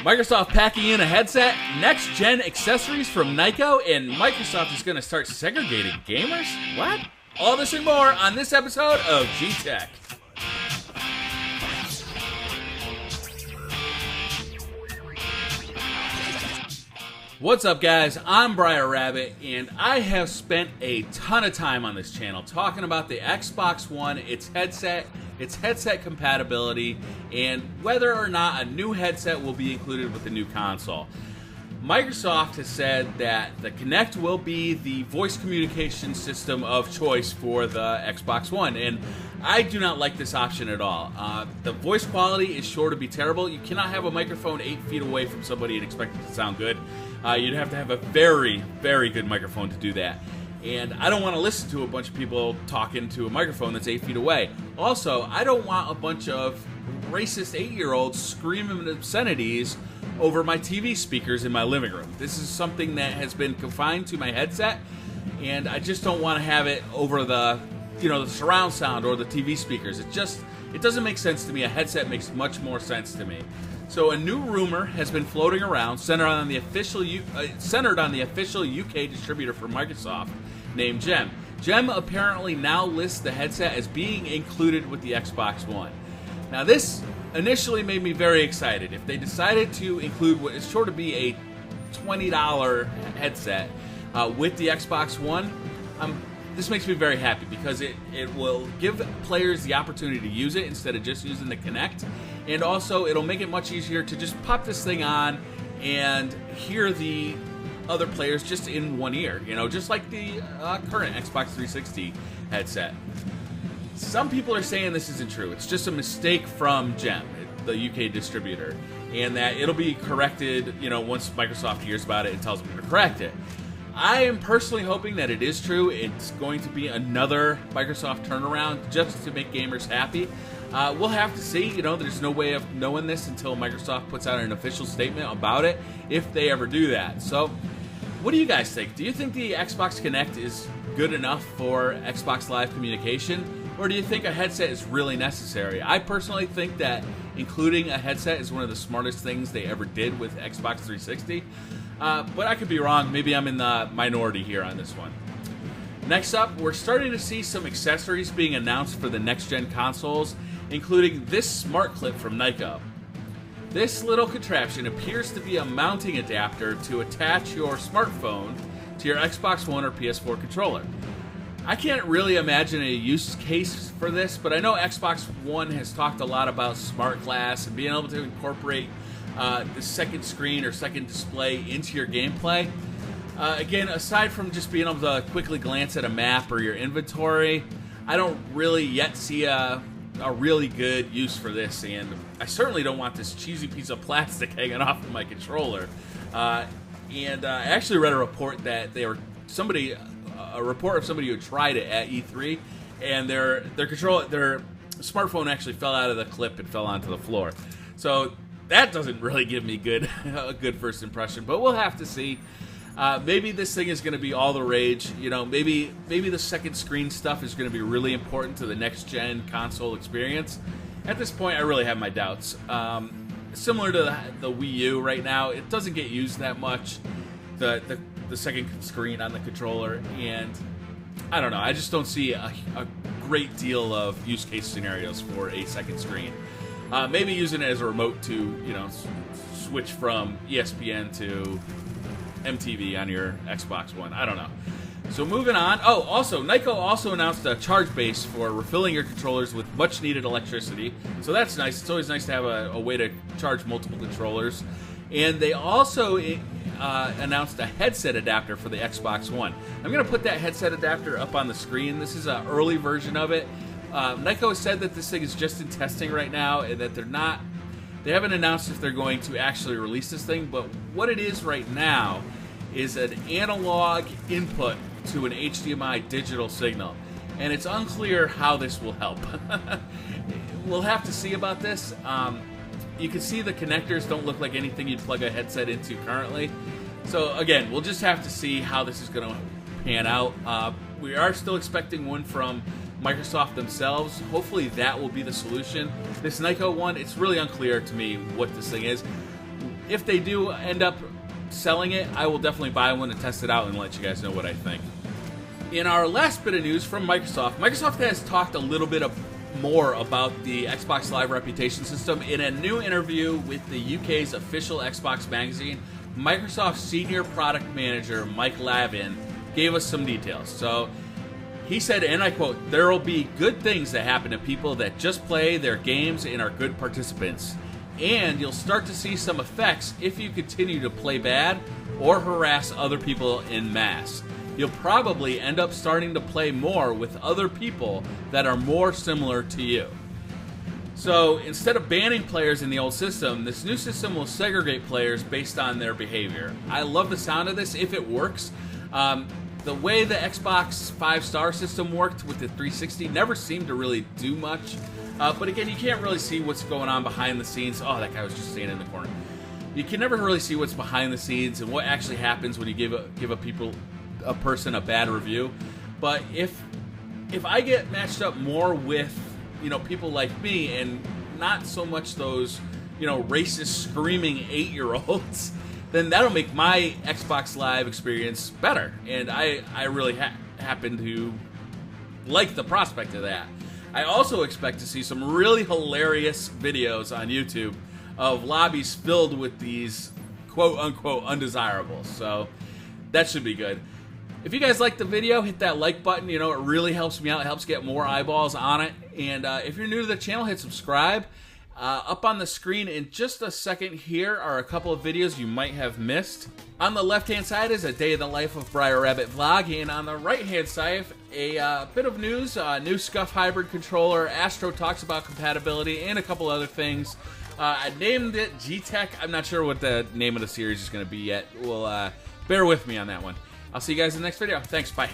Microsoft packing in a headset, next-gen accessories from Nyko, and Microsoft is going to start segregating gamers? What? All this and more on this episode of G-Tech. What's up, guys? I'm BriarRabbit, and I have spent a ton of time on this channel talking about the Xbox One, its headset compatibility, and whether or not a new headset will be included with the new console. Microsoft has said that the Kinect will be the voice communication system of choice for the Xbox One, and I do not like this option at all. The voice quality is sure to be terrible. You cannot have a microphone 8 feet away from somebody and expect it to sound good. You'd have to have a very, very good microphone to do that. And I don't want to listen to a bunch of people talking to a microphone that's 8 feet away. Also, I don't want a bunch of racist 8-year-olds screaming obscenities over my TV speakers in my living room. This is something that has been confined to my headset, and I just don't want to have it over the surround sound or the TV speakers. It doesn't make sense to me. A headset makes much more sense to me. So a new rumor has been floating around, centered on the official UK distributor for Microsoft, named Gem. Gem apparently now lists the headset as being included with the Xbox One. Now, this initially made me very excited. If they decided to include what is sure to be a $20 headset with the Xbox One, this makes me very happy because it will give players the opportunity to use it instead of just using the Kinect. And also, it'll make it much easier to just pop this thing on and hear the other players just in one ear, just like the current Xbox 360 headset. Some people are saying this isn't true. It's just a mistake from Gem, the UK distributor, and that it'll be corrected, once Microsoft hears about it and tells them to correct it. I am personally hoping that it is true. It's going to be another Microsoft turnaround just to make gamers happy. We'll have to see. There's no way of knowing this until Microsoft puts out an official statement about it, if they ever do that. So, what do you guys think? Do you think the Xbox Kinect is good enough for Xbox Live communication? Or do you think a headset is really necessary? I personally think that including a headset is one of the smartest things they ever did with Xbox 360. But I could be wrong. Maybe I'm in the minority here on this one. Next up, we're starting to see some accessories being announced for the next-gen consoles, including this smart clip from Nyko. This little contraption appears to be a mounting adapter to attach your smartphone to your Xbox One or PS4 controller. I can't really imagine a use case for this, but I know Xbox One has talked a lot about smart glass and being able to incorporate the second screen or second display into your gameplay. Again, aside from just being able to quickly glance at a map or your inventory, I don't really yet see a really good use for this, and I certainly don't want this cheesy piece of plastic hanging off of my controller. I actually read a report that a report of somebody who tried it at E3, and their smartphone actually fell out of the clip and fell onto the floor. So that doesn't really give me a good first impression, but we'll have to see. Maybe this thing is going to be all the rage. Maybe the second screen stuff is going to be really important to the next gen console experience. At this point, I really have my doubts. Similar to the Wii U right now, it doesn't get used that much. The second screen on the controller, and I don't know. I just don't see a great deal of use case scenarios for a second screen. Maybe using it as a remote to switch from ESPN to MTV on your Xbox One. I don't know. So moving on. Oh, also, Nyko also announced a charge base for refilling your controllers with much needed electricity. So that's nice. It's always nice to have a way to charge multiple controllers. And they also announced a headset adapter for the Xbox One. I'm going to put that headset adapter up on the screen. This is an early version of it. Nyko said that this thing is just in testing right now, and that they haven't announced if they're going to actually release this thing, but what it is right now is an analog input to an HDMI digital signal, and it's unclear how this will help. We'll have to see about this. You can see the connectors don't look like anything you'd plug a headset into currently. So again, we'll just have to see how this is going to pan out. We are still expecting one from Microsoft themselves. Hopefully that will be the solution. This Nyko one, it's really unclear to me what this thing is. if they do end up selling it, I will definitely buy one to test it out and let you guys know what I think. In our last bit of news from Microsoft, Microsoft has talked a little bit more about the Xbox Live reputation system. In a new interview with the UK's official Xbox magazine, Microsoft's senior product manager, Mike Lavin, gave us some details. So he said, and I quote, "There will be good things that happen to people that just play their games and are good participants. And you'll start to see some effects if you continue to play bad or harass other people en masse. You'll probably end up starting to play more with other people that are more similar to you." So instead of banning players in the old system, this new system will segregate players based on their behavior. I love the sound of this if it works. The way the Xbox 5-star system worked with the 360 never seemed to really do much. But again, you can't really see what's going on behind the scenes. Oh, that guy was just standing in the corner. You can never really see what's behind the scenes and what actually happens when you give a person a bad review. But if I get matched up more with, you know, people like me and not so much those, you know, racist screaming 8-year-olds, then that'll make my Xbox Live experience better. And I really happen to like the prospect of that. I also expect to see some really hilarious videos on YouTube of lobbies filled with these quote-unquote undesirables. So that should be good. If you guys like the video, hit that like button. You know, it really helps me out. It helps get more eyeballs on it. And if you're new to the channel, hit subscribe. Up on the screen in just a second here are a couple of videos you might have missed. On the left-hand side is a day in the life of BriarRabbit vlog, and on the right-hand side, a bit of news, new SCUF hybrid controller, Astro talks about compatibility, and a couple other things. I named it G-Tech. I'm not sure what the name of the series is going to be yet. Well, bear with me on that one. I'll see you guys in the next video. Thanks, bye.